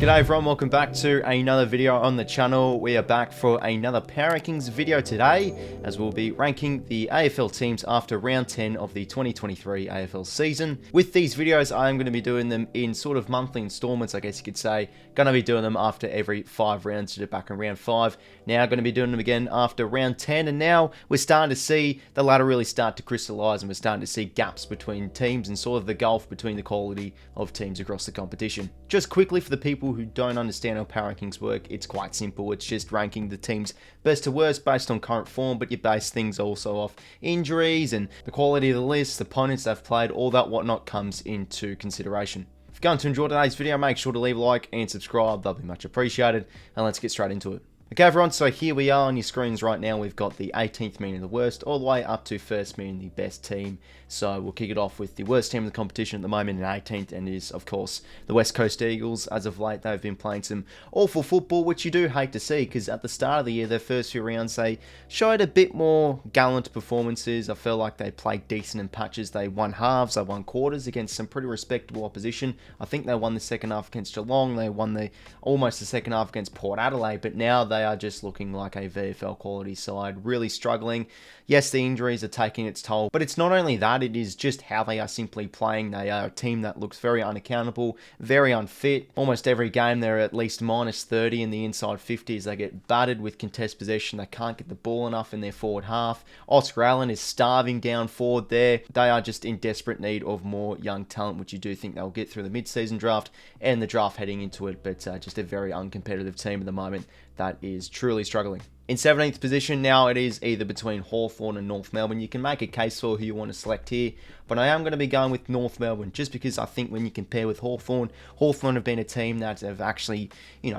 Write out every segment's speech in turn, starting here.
G'day everyone, welcome back to another video on the channel. We are back for another Power Rankings video today, as we'll be ranking the AFL teams after round 10 of the 2023 AFL season. With these videos, I am going to be doing them in sort of monthly installments, I guess you could say. Going to be doing them after every 5 rounds, to back in round 5. Now going to be doing them again after round 10, and now we're starting to see the ladder really start to crystallise, and we're starting to see gaps between teams and sort of the gulf between the quality of teams across the competition. Just quickly, for the people who don't understand how power rankings work, it's quite simple. It's just ranking the teams best to worst based on current form, but you base things also off injuries and the quality of the list, the opponents they've played, all that whatnot comes into consideration. If you're going to enjoy today's video, make sure to leave a like and subscribe. That'll be much appreciated, and let's get straight into it. Okay everyone, so here we are on your screens right now. We've got the 18th meaning the worst, all the way up to first meaning the best team. So we'll kick it off with the worst team in the competition at the moment in 18th, and is of course the West Coast Eagles. As of late, they've been playing some awful football, which you do hate to see, because at the start of the year, their first few rounds, they showed a bit more gallant performances. I felt like they played decent in patches. They won halves, they won quarters against some pretty respectable opposition. I think they won the second half against Geelong, they won almost the second half against Port Adelaide, but now they are just looking like a VFL quality side, really struggling. Yes, the injuries are taking its toll, but it's not only that, it is just how they are simply playing. They are a team that looks very unaccountable, very unfit. Almost every game they're at least minus 30 in the inside 50s. They get battered with contest possession. They can't get the ball enough in their forward half. Oscar Allen is starving down forward there. They are just in desperate need of more young talent, which you do think they'll get through the mid-season draft and the draft heading into it, but just a very uncompetitive team at the moment that is truly struggling. In 17th position now, it is either between Hawthorn and North Melbourne. You can make a case for who you want to select here, but I am going to be going with North Melbourne, just because I think when you compare with Hawthorn have been a team that have actually,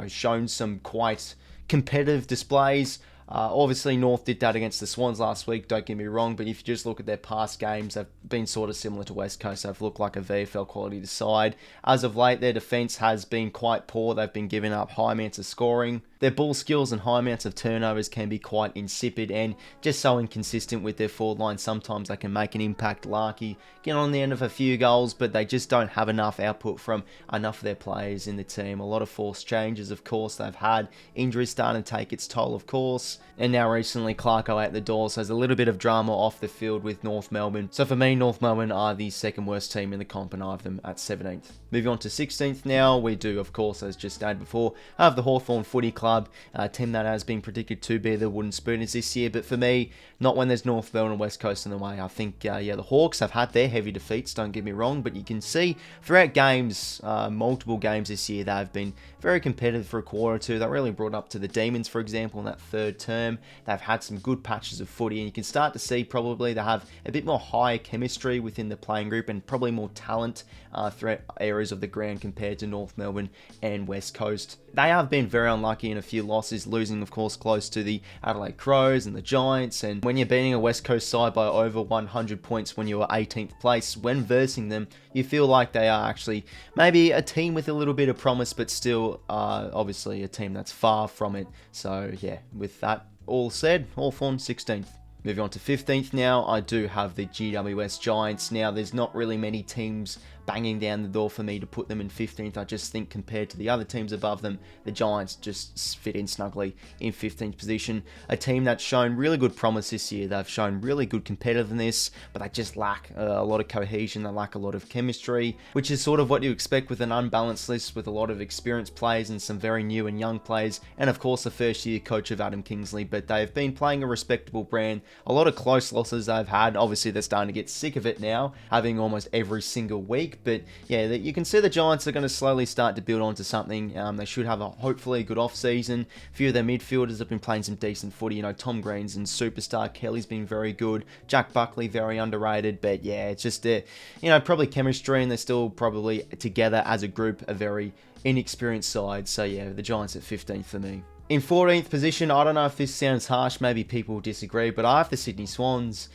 shown some quite competitive displays. Obviously, North did that against the Swans last week, don't get me wrong, but if you just look at their past games, they've been sort of similar to West Coast. They've looked like a VFL quality side. As of late, their defence has been quite poor. They've been giving up high amounts of scoring. Their ball skills and high amounts of turnovers can be quite insipid and just so inconsistent with their forward line. Sometimes they can make an impact, 𝗏𝐼𝐸, get on the end of a few goals, but they just don't have enough output from enough of their players in the team. A lot of forced changes, of course, they've had. Injuries starting to take its toll, of course. And now recently, 𝐼𝐸 at the door, so there's a little bit of drama off the field with North Melbourne. So for me, North Melbourne are the second worst team in the comp, and I have them at 17th. Moving on to 16th now, we do, of course, as just stated before, have the Hawthorn Footy Club. A team that has been predicted to be the wooden spooners this year, but for me, not when there's North Melbourne and West Coast in the way. I think, the Hawks have had their heavy defeats, don't get me wrong, but you can see throughout games, multiple games this year, they've been very competitive for a quarter or two. That really brought up to the Demons, for example, in that third term. They've had some good patches of footy, and you can start to see probably they have a bit more higher chemistry within the playing group, and probably more talent throughout areas of the ground compared to North Melbourne and West Coast. They have been very unlucky in a few losses, losing, of course, close to the Adelaide Crows and the Giants. And when you're beating a West Coast side by over 100 points when you were 18th place, when versing them, you feel like they are actually maybe a team with a little bit of promise, but still, obviously, a team that's far from it. So, yeah, with that all said, Hawthorn 16th. Moving on to 15th now, I do have the GWS Giants. Now, there's not really many teams banging down the door for me to put them in 15th. I just think compared to the other teams above them, the Giants just fit in snugly in 15th position. A team that's shown really good promise this year. They've shown really good competitiveness, but they just lack a lot of cohesion. They lack a lot of chemistry, which is sort of what you expect with an unbalanced list with a lot of experienced players and some very new and young players. And of course, the first year coach of Adam Kingsley, but they've been playing a respectable brand. A lot of close losses they've had. Obviously, they're starting to get sick of it now, having almost every single week. But yeah, you can see the Giants are going to slowly start to build onto something. They should have hopefully a good off-season. A few of their midfielders have been playing some decent footy. Tom Green's and superstar. Kelly's been very good. Jack Buckley, very underrated. But yeah, it's just, probably chemistry, and they're still probably together as a group, a very inexperienced side. So yeah, the Giants at 15th for me. In 14th position, I don't know if this sounds harsh, maybe people disagree, but I have the Sydney Swans,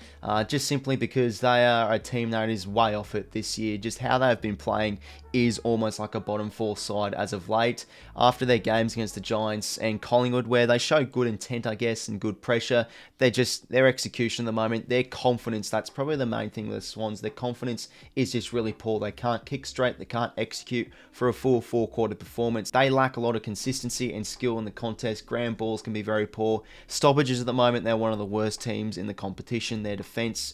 just simply because they are a team that is way off it this year. Just how they've been playing is almost like a bottom 4 side as of late. After their games against the Giants and Collingwood, where they show good intent, I guess, and good pressure, their execution at the moment, their confidence, that's probably the main thing with the Swans. Their confidence is just really poor. They can't kick straight, they can't execute for a full 4-quarter performance. They lack a lot of consistency and skill in the contest. Ground balls can be very poor. Stoppages at the moment, they're one of the worst teams in the competition. Their defence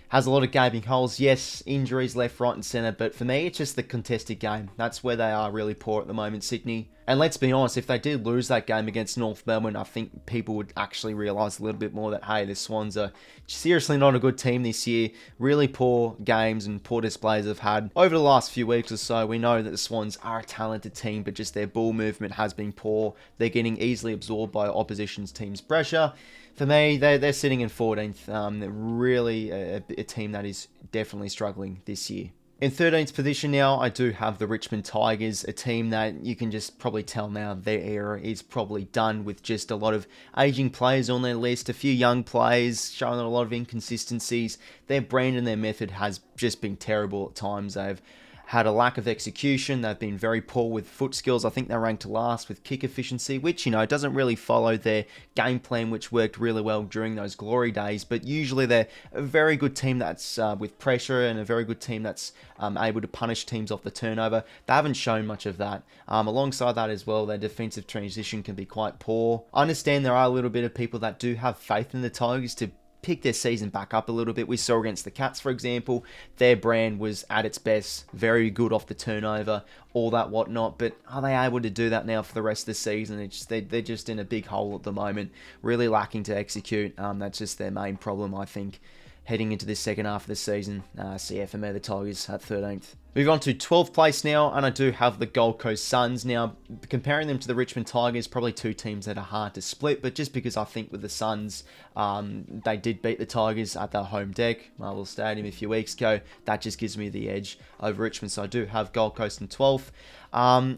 has a lot of gaping holes. Yes, injuries left, right and centre, but for me, it's just the contested game. That's where they are really poor at the moment, Sydney. And let's be honest, if they did lose that game against North Melbourne, I think people would actually realise a little bit more that, hey, the Swans are seriously not a good team this year. Really poor games and poor displays they've had over the last few weeks or so. We know that the Swans are a talented team, but just their ball movement has been poor. They're getting easily absorbed by opposition's team's pressure. For me, they're sitting in 14th. They're really a team that is definitely struggling this year. In 13th position now, I do have the Richmond Tigers, a team that you can just probably tell now their era is probably done, with just a lot of aging players on their list, a few young players showing a lot of inconsistencies. Their brand and their method has just been terrible at times. They've had a lack of execution. They've been very poor with foot skills. I think they're ranked last with kick efficiency, which, doesn't really follow their game plan, which worked really well during those glory days. But usually they're a very good team that's with pressure, and a very good team that's able to punish teams off the turnover. They haven't shown much of that. Alongside that as well, their defensive transition can be quite poor. I understand there are a little bit of people that do have faith in the Tigers to pick their season back up a little bit. We saw against the Cats, for example, their brand was at its best, very good off the turnover, all that whatnot, but are they able to do that now for the rest of the season? They're just in a big hole at the moment, really lacking to execute. That's just their main problem, I think, heading into this second half of the season. CFMA, the Tigers at 13th. Move on to 12th place now, and I do have the Gold Coast Suns. Now, comparing them to the Richmond Tigers, probably two teams that are hard to split, but just because I think with the Suns, they did beat the Tigers at their home deck, Marvel Stadium, a few weeks ago, that just gives me the edge over Richmond, so I do have Gold Coast in 12th.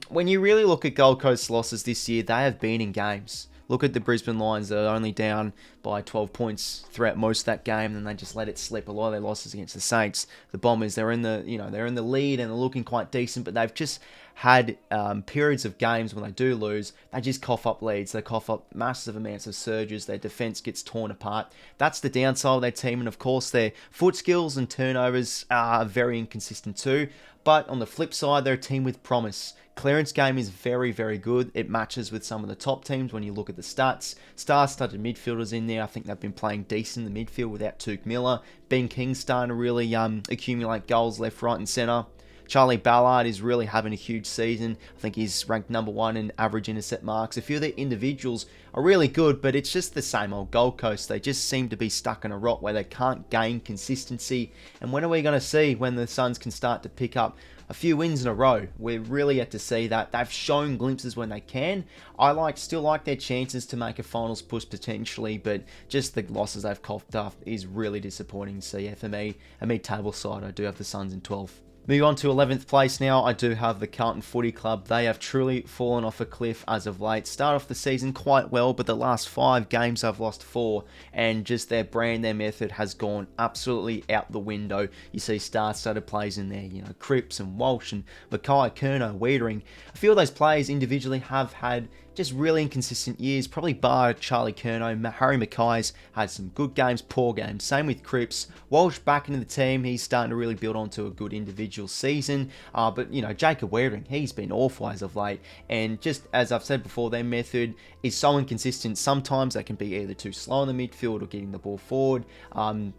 When you really look at Gold Coast's losses this year, they have been in games. Look at the Brisbane Lions. They're only down by 12 points throughout most of that game, and they just let it slip. A lot of their losses against the Saints. The Bombers, they're in the lead and they're looking quite decent, but they've just had periods of games when they do lose, they just cough up leads. They cough up massive amounts of surges. Their defense gets torn apart. That's the downside of their team, and of course their foot skills and turnovers are very inconsistent too. But on the flip side, they're a team with promise. Clearance game is very, very good. It matches with some of the top teams when you look at the stats. Star-studded midfielders in there. I think they've been playing decent in the midfield without 𝐓𝐶 𝐿𝐼. Ben King's starting to really accumulate goals left, right and centre. Charlie Ballard is really having a huge season. I think he's ranked number 1 in average intercept marks. A few of the individuals are really good, but it's just the same old Gold Coast. They just seem to be stuck in a rut where they can't gain consistency. And when are we going to see when the Suns can start to pick up a few wins in a row? We're really yet to see that. They've shown glimpses when they can. I still like their chances to make a finals push potentially, but just the losses they've coughed up is really disappointing to see. For me, a mid-table side, I do have the Suns in 12th. Moving on to 11th place now, I do have the Carlton Footy Club. They have truly fallen off a cliff as of late. Start off the season quite well, but the last 5 games they've lost 4, and just their brand, their method has gone absolutely out the window. You see star-studded players in there, Cripps and Walsh and 𝐬𝐿𝐼, Curnow, Wiedering. A few of those players individually have had just really inconsistent years, probably bar Charlie Curnow. Harry Mackay's had some good games, poor games. Same with Cripps. Walsh back into the team. He's starting to really build onto a good individual season. But, Jacob Wiedering, he's been awful as of late. And just as I've said before, their method is so inconsistent. Sometimes they can be either too slow in the midfield or getting the ball forward.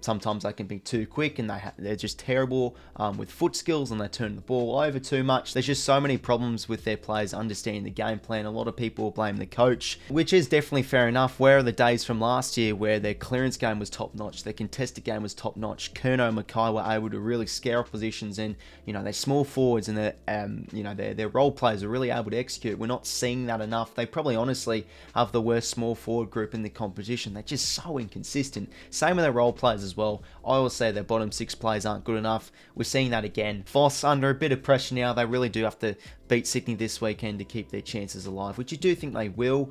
Sometimes they can be too quick, and they're just terrible with foot skills, and they turn the ball over too much. There's just so many problems with their players understanding the game plan. A lot of people blame the coach, which is definitely fair enough. Where are the days from last year where their clearance game was top notch, their contested game was top notch? Curnow and Mackay were able to really scare off positions, and their small forwards and their role players are really able to execute. We're not seeing that enough. They probably honestly have the worst small forward group in the competition. They're just so inconsistent. Same with their role players as well. I always say their bottom 6 players aren't good enough. We're seeing that again. Voss under a bit of pressure now. They really do have to beat Sydney this weekend to keep their chances alive, which you do think they will.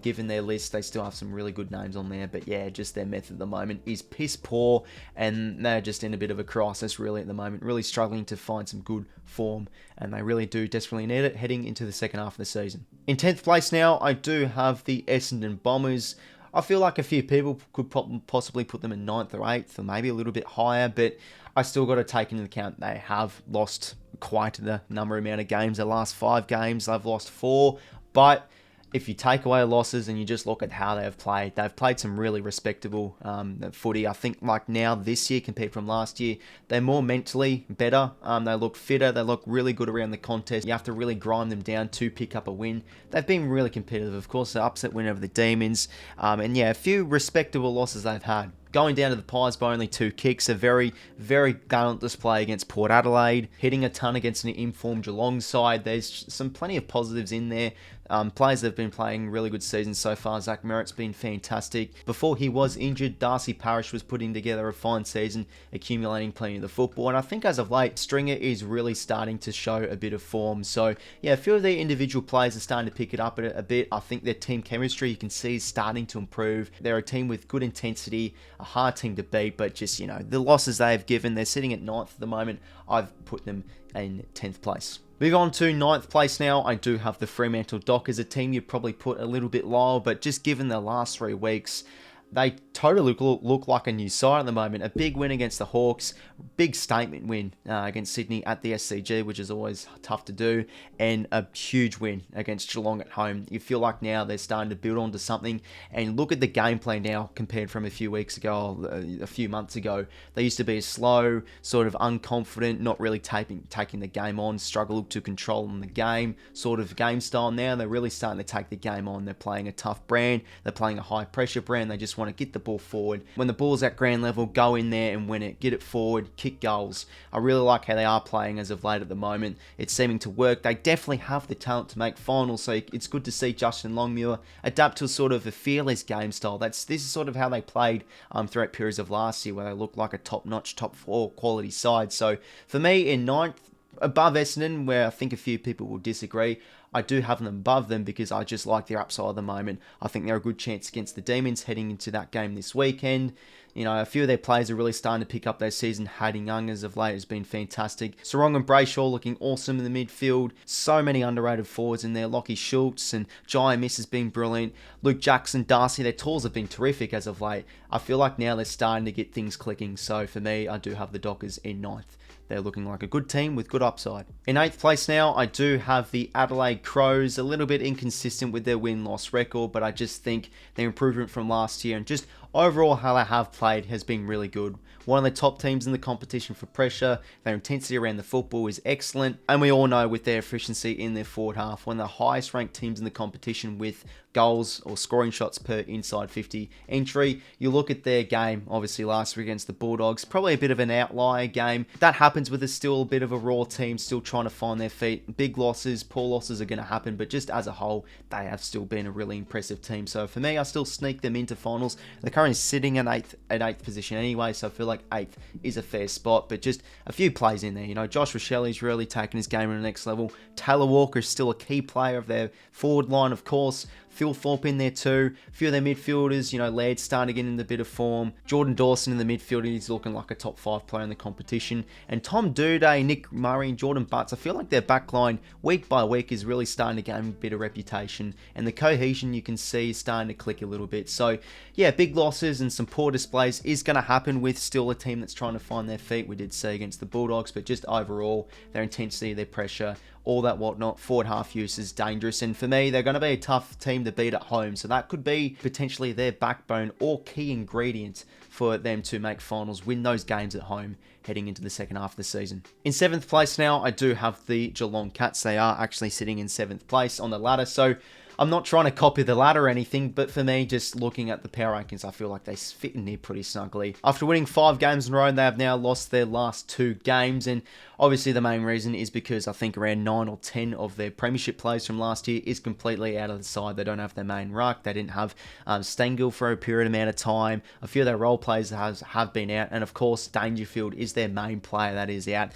Given their list, they still have some really good names on there. But yeah, just their method at the moment is piss poor, and they're just in a bit of a crisis really at the moment. Really struggling to find some good form, and they really do desperately need it heading into the second half of the season. In 10th place now, I do have the Essendon Bombers. I feel like a few people could possibly put them in 9th or 8th, or maybe a little bit higher, but I still got to take into account they have lost quite the amount of games. The last 5 games, they've lost 4, but if you take away losses and you just look at how they've played some really respectable footy. I think like now this year compared from last year, they're more mentally better. They look fitter. They look really good around the contest. You have to really grind them down to pick up a win. They've been really competitive. Of course, the upset win over the Demons. And yeah, a few respectable losses they've had. Going down to the Pies by only 2 kicks, a very, very gallant display against Port Adelaide, hitting a ton against an informed Geelong side. There's some plenty of positives in there. Players that have been playing really good seasons so far. Zach Merritt's been fantastic. Before he was injured, Darcy Parish was putting together a fine season, accumulating plenty of the football. And I think as of late, Stringer is really starting to show a bit of form. So yeah, a few of their individual players are starting to pick it up a bit. I think their team chemistry, you can see, is starting to improve. They're a team with good intensity, a hard team to beat, but just, you know, the losses they have given, they're sitting at 9th at the moment. I've put them in 10th place. Move on to 9th place now. I do have the Fremantle Dockers, a team you'd probably put a little bit lower, but just given the last 3 weeks, they totally look like a new side at the moment. A big win against the Hawks, big statement win against Sydney at the SCG, which is always tough to do, and a huge win against Geelong at home. You feel like now they're starting to build onto something, and look at the gameplay now compared from a few weeks ago, a few months ago. They used to be slow, sort of unconfident, not really taking the game on, struggle to control the game, sort of game style. Now they're really starting to take the game on. They're playing a tough brand, they're playing a high pressure brand, they just want to get the ball forward. When the ball's at ground level, go in there and win it, get it forward, kick goals. I really like how they are playing as of late at the moment. It's seeming to work. They definitely have the talent to make finals, so it's good to see Justin Longmuir adapt to sort of a fearless game style. This is sort of how they played throughout periods of last year, where they looked like a top-notch, top 4 quality side. So for me, in 9th, above Essendon, where I think a few people will disagree, I do have them above them because I just like their upside at the moment. I think they're a good chance against the Demons heading into that game this weekend. You know, a few of their players are really starting to pick up their season. Hayden Young, as of late, has been fantastic. Sarong and Brayshaw looking awesome in the midfield. So many underrated forwards in there. 𝐬𝐿ockie Schultz and Jai Miss has been brilliant. Luke Jackson, Darcy, their tools have been terrific as of late. I feel like now they're starting to get things clicking. So for me, I do have the Dockers in 9th. They're looking like a good team with good upside. In 8th place now, I do have the Adelaide Crows. A little bit inconsistent with their win-loss record, but I just think their improvement from last year and just overall how they have played has been really good. One of the top teams in the competition for pressure. Their intensity around the football is excellent. And we all know with their efficiency in their forward half, one of the highest ranked teams in the competition with goals or scoring shots per inside 50 entry. You look at their game, obviously last week against the Bulldogs, probably a bit of an outlier game. That happens with still a bit of a raw team, still trying to find their feet. Big losses, poor losses are going to happen, but just as a whole, they have still been a really impressive team. So for me, I still sneak them into finals. They're currently sitting at 8th position anyway, so I feel like 8th is a fair spot, but just a few plays in there. You know, Josh Rochelli's really taken his game to the next level. Taylor Walker is still a key player of their forward line, of course. Phil Thorpe in there too. A few of their midfielders, you know, Laird's starting to get in a bit of form. Jordan Dawson in the midfield, he's looking like a top 5 player in the competition. And Tom Doedee, Nick Murray, and Jordan Butts, I feel like their backline, week by week, is really starting to gain a bit of reputation. And the cohesion, you can see, is starting to click a little bit. So, yeah, big losses and some poor displays is going to happen with still a team that's trying to find their feet. We did see against the Bulldogs, but just overall, their intensity, their pressure, all that whatnot, forward half use is dangerous. And for me, they're going to be a tough team to beat at home. So that could be potentially their backbone or key ingredient for them to make finals, win those games at home heading into the second half of the season. In 7th place now, I do have the Geelong Cats. They are actually sitting in 7th place on the ladder. So I'm not trying to copy the ladder or anything, but for me, just looking at the power rankings, I feel like they fit in here pretty snugly. After winning 5 games in a row, they have now lost their last 2 games, and obviously the main reason is because I think around 9 or 10 of their premiership players from last year is completely out of the side. They don't have their main ruck. They didn't have Stengel for a period amount of time. A few of their role players have been out, and of course, Dangerfield is their main player that is out.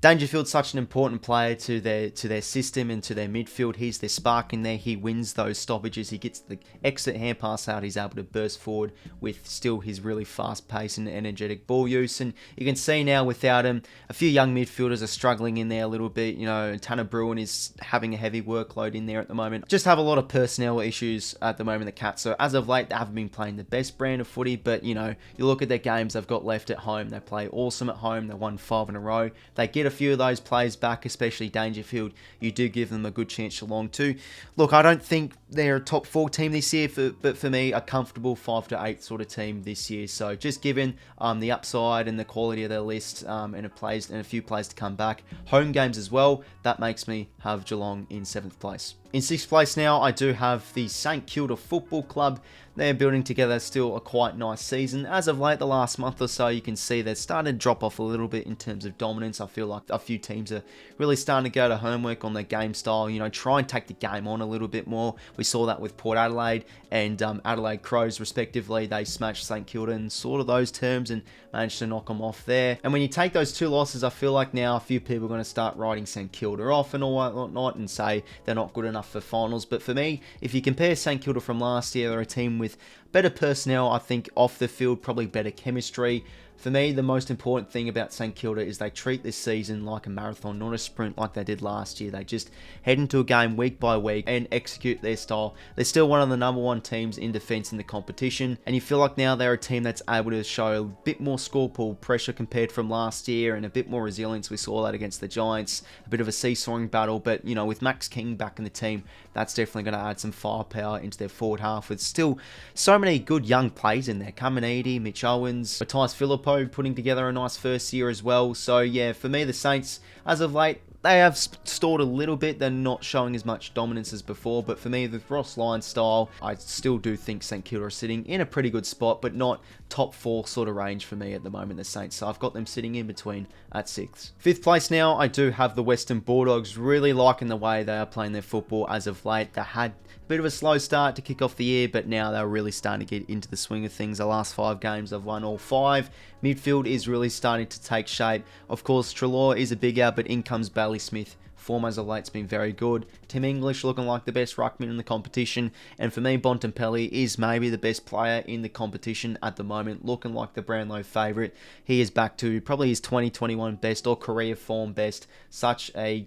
Dangerfield's such an important player to their system and to their midfield. He's their spark in there. He wins those stoppages. He gets the exit hand pass out. He's able to burst forward with still his really fast pace and energetic ball use. And you can see now without him, a few young midfielders are struggling in there a little bit. You know, Tanner Bruin is having a heavy workload in there at the moment. Just have a lot of personnel issues at the moment, the Cats. So as of late, they haven't been playing the best brand of footy, but you know, you look at their games they've got left at home. They play awesome at home. They won 5 in a row. They get a few of those players back, especially Dangerfield. You do give them a good chance to long too. Look, I don't think they're a top 4 team this year, but for me, a comfortable 5 to 8 sort of team this year. So just given the upside and the quality of their list and a few players to come back, home games as well, that makes me have Geelong in 7th place. In 6th place now, I do have the St Kilda Football Club. They're building together still a quite nice season. As of late, the last month or so, you can see they're starting to drop off a little bit in terms of dominance. I feel like a few teams are really starting to go to homework on their game style, you know, try and take the game on a little bit more. We saw that with Port Adelaide and Adelaide Crows, respectively. They smashed St Kilda in sort of those terms and managed to knock them off there. And when you take those 2 losses, I feel like now a few people are going to start writing St Kilda off and all whatnot and say they're not good enough for finals. But for me, if you compare St Kilda from last year, they're a team with better personnel, I think off the field, probably better chemistry. For me, the most important thing about St Kilda is they treat this season like a marathon, not a sprint like they did last year. They just head into a game week by week and execute their style. They're still one of the #1 teams in defence in the competition, and you feel like now they're a team that's able to show a bit more score pool pressure compared from last year and a bit more resilience. We saw that against the Giants, a bit of a seesawing battle, but you know, with Max King back in the team, that's definitely going to add some firepower into their forward half with still so many good young players in there. 𝐓𝐡𝐞 𝐼𝙗𝙪𝙩, 𝘲𝐻𝐼𝑔𝐿𝐴𝐴𝐻 putting together a nice first year as well. So yeah, for me, the Saints, as of late, they have stalled a little bit. They're not showing as much dominance as before. But for me, with Ross Lyon's style, I still do think St Kilda are sitting in a pretty good spot, but not top 4 sort of range for me at the moment, the Saints. So I've got them sitting in between at 6th. 5th place now, I do have the Western Bulldogs. Really liking the way they are playing their football as of late. They had a bit of a slow start to kick off the year, but now they're really starting to get into the swing of things. The last 5 games, they've won all 5. Midfield is really starting to take shape. Of course, Treloar is a big out, but in comes Bailey Smith. Form as of late's been very good. Tim English looking like the best ruckman in the competition. And for me, Bontempelli is maybe the best player in the competition at the moment, looking like the Brownlow favourite. He is back to probably his 2021 best or career form best. Such a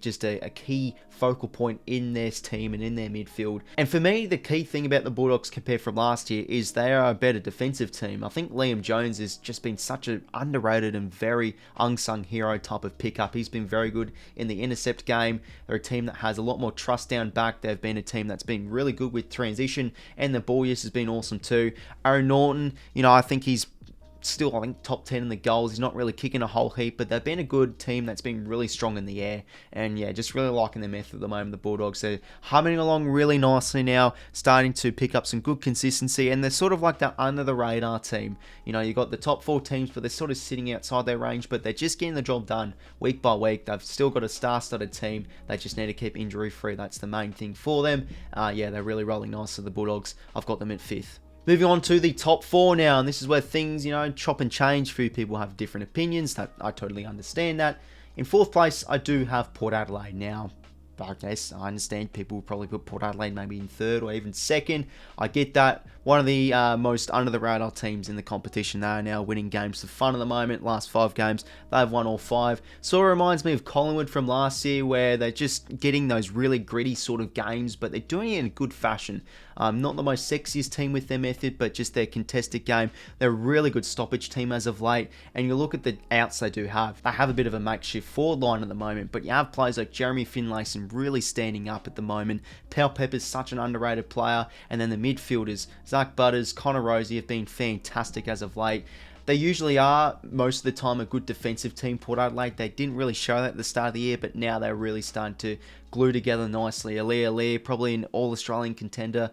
key focal point in this team and in their midfield. And for me, the key thing about the Bulldogs compared from last year is they are a better defensive team. I think Liam Jones has just been such an underrated and very unsung hero type of pickup. He's been very good in the intercept game. They're a team that has a lot more trust down back. They've been a team that's been really good with transition, and the ball use has been awesome too. Aaron Norton, you know, I think he's still, I think, top 10 in the goals. He's not really kicking a whole heap, but they've been a good team that's been really strong in the air. And yeah, just really liking their method at the moment, the Bulldogs. They're humming along really nicely now, starting to pick up some good consistency, and they're sort of like that under-the-radar team. You know, you've got the top 4 teams, but they're sort of sitting outside their range, but they're just getting the job done week by week. They've still got a star-studded team. They just need to keep injury-free. That's the main thing for them. Yeah, they're really rolling nicely, the Bulldogs. I've got them at 5th. Moving on to the top 4 now, and this is where things, you know, chop and change. Few people have different opinions. That I totally understand that. In 4th place, I do have Port Adelaide now. I guess I understand people will probably put Port Adelaide maybe in 3rd or even 2nd. I get that. One of the most under-the-radar teams in the competition. They are now winning games for fun at the moment. Last 5 games, they've won all 5. So it reminds me of Collingwood from last year, where they're just getting those really gritty sort of games, but they're doing it in a good fashion. Not the most sexiest team with their method, but just their contested game. They're a really good stoppage team as of late. And you look at the outs they do have. They have a bit of a makeshift forward line at the moment, but you have players like Jeremy Finlayson really standing up at the moment. Powell Pepper's such an underrated player. And then the midfielders, Zach Butters, Connor Rosie, have been fantastic as of late. They usually are, most of the time, a good defensive team, Port Adelaide. They didn't really show that at the start of the year, but now they're really starting to glue together nicely. 𝐼𝙗𝐿𝐼𝐻, probably an all-Australian contender,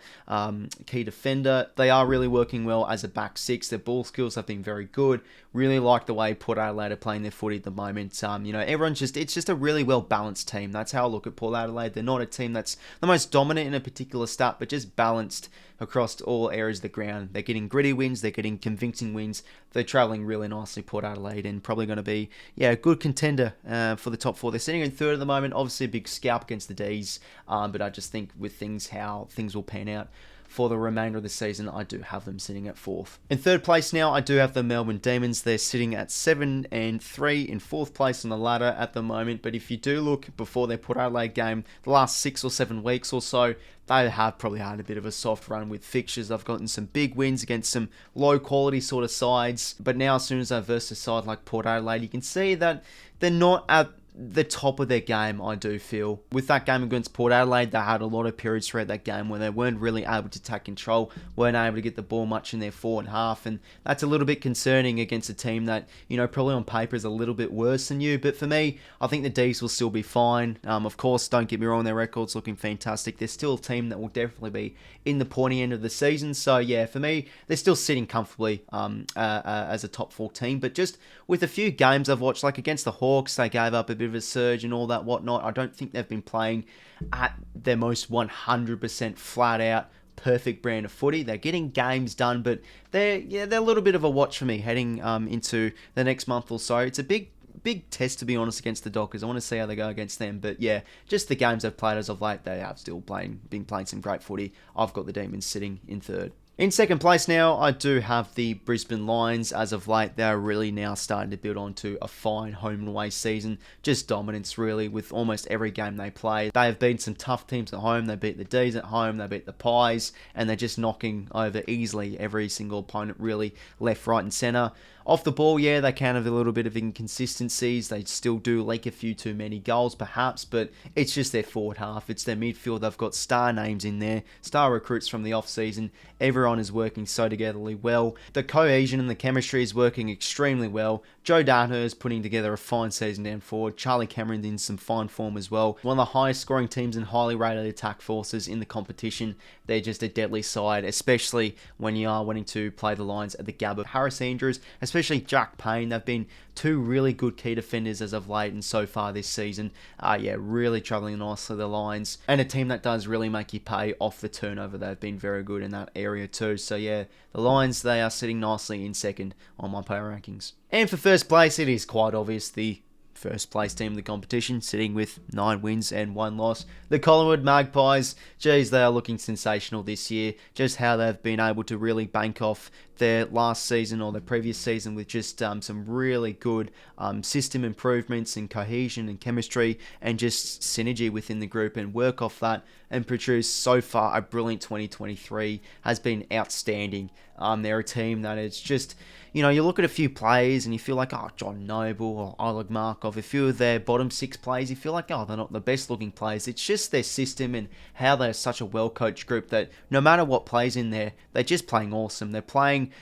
key defender. They are really working well as a back six. Their ball skills have been very good. Really like the way Port Adelaide are playing their footy at the moment. Everyone's it's just a really well-balanced team. That's how I look at Port Adelaide. They're not a team that's the most dominant in a particular stat, but just balanced across all areas of the ground. They're getting gritty wins. They're getting convincing wins. They're travelling really nicely, Port Adelaide, and probably going to be, a good contender for the top four. They're sitting in third at the moment. Obviously, a big scalp against the D's, but I just think with how things will pan out for the remainder of the season, I do have them sitting at fourth. In third place now, I do have the Melbourne Demons. They're sitting at 7 and 3 in fourth place on the ladder at the moment. But if you do look before their Port Adelaide game, the last 6 or 7 weeks or so, they have probably had a bit of a soft run with fixtures. They've gotten some big wins against some low quality sort of sides. But now as soon as they verse a side like Port Adelaide, you can see that they're not at the top of their game, I do feel. With that game against Port Adelaide, they had a lot of periods throughout that game where they weren't really able to take control, weren't able to get the ball much in their forward half, and that's a little bit concerning against a team that, probably on paper is a little bit worse than you. But for me, I think the D's will still be fine. Of course, don't get me wrong, their record's looking fantastic. They're still a team that will definitely be in the pointy end of the season. So yeah, for me, they're still sitting comfortably as a top 4 team. But just with a few games I've watched, like against the Hawks, they gave up a bit of a surge and all that whatnot. I don't think they've been playing at their most 100% flat out perfect brand of footy. They're getting games done, but they're a little bit of a watch for me heading into the next month or so. It's a big test, to be honest, against the Dockers. I want to see how they go against them. But yeah, just the games they've played as of late, they have still been playing some great footy. I've got the Demons sitting in third. In second place now, I do have the Brisbane Lions. As of late, they're really now starting to build onto a fine home and away season. Just dominance, really, with almost every game they play. They have beaten some tough teams at home. They beat the D's at home. They beat the Pies. And they're just knocking over easily every single opponent, really, left, right and centre. Off the ball, yeah, they can have a little bit of inconsistencies. They still do leak a few too many goals, perhaps, but it's just their forward half. It's their midfield. They've got star names in there, star recruits from the off-season. Everyone is working so togetherly well. The cohesion and the chemistry is working extremely well. JDOD is putting together a fine season down forward. Charlie Cameron's in some fine form as well. One of the highest scoring teams and highly rated attack forces in the competition. They're just a deadly side, especially when you are wanting to play the Lions at the Gabba. Harris Andrews, especially Jack Payne, they've been 2 really good key defenders as of late and so far this season. Really travelling nicely, the Lions. And a team that does really make you pay off the turnover. They've been very good in that area too. So yeah, the Lions, they are sitting nicely in second on my power rankings. And for first place, it is quite obvious, the first place team of the competition, sitting with 9 wins and 1 loss. The Collingwood Magpies, geez, they are looking sensational this year. Just how they've been able to really bank off their last season or their previous season with just some really good system improvements and cohesion and chemistry and just synergy within the group, and work off that and produce so far a brilliant 2023 has been outstanding. They're a team that is just, you look at a few players and you feel like, John Noble or Oleg Markov, a few of their bottom 6 players, you feel like, they're not the best looking players. It's just their system and how they're such a well-coached group that no matter what plays in there, they're just playing awesome. They're playing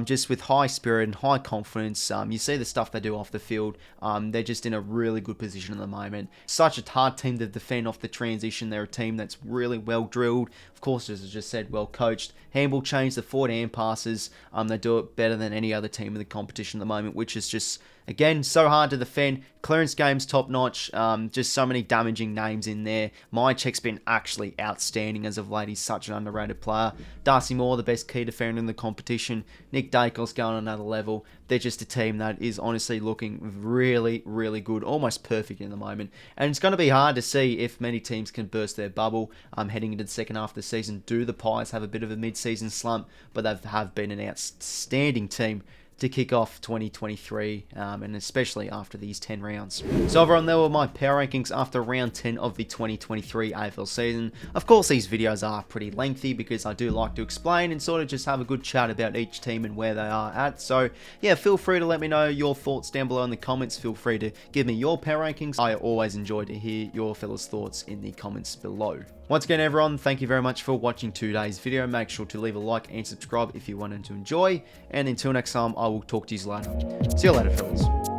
just with high spirit and high confidence. You see the stuff they do off the field. They're just in a really good position at the moment. Such a hard team to defend off the transition. They're a team that's really well drilled. Of course, as I just said, well coached. Handball change, the forward hand passes. They do it better than any other team in the competition at the moment, which is just, again, so hard to defend. Clearance game's top notch. Just so many damaging names in there. 𝐼𝐻𝐿𝐼𝐻's been actually outstanding as of late. He's such an underrated player. Darcy Moore, the best key defender in the competition. Nick Dacos going on another level. They're just a team that is honestly looking really, really good. Almost perfect in the moment. And it's going to be hard to see if many teams can burst their bubble heading into the second half of the season. Do the Pies have a bit of a mid-season slump? But they have been an outstanding team to kick off 2023, and especially after these 10 rounds. So everyone, there were my power rankings after round 10 of the 2023 AFL season. Of course, these videos are pretty lengthy because I do like to explain and sort of just have a good chat about each team and where they are at. So yeah, feel free to let me know your thoughts down below in the comments. Feel free to give me your power rankings. I always enjoy to hear your fellas' thoughts in the comments below. Once again, everyone, thank you very much for watching today's video. Make sure to leave a like and subscribe if you wanted to enjoy. And until next time, I will talk to you later. See you later, fellas.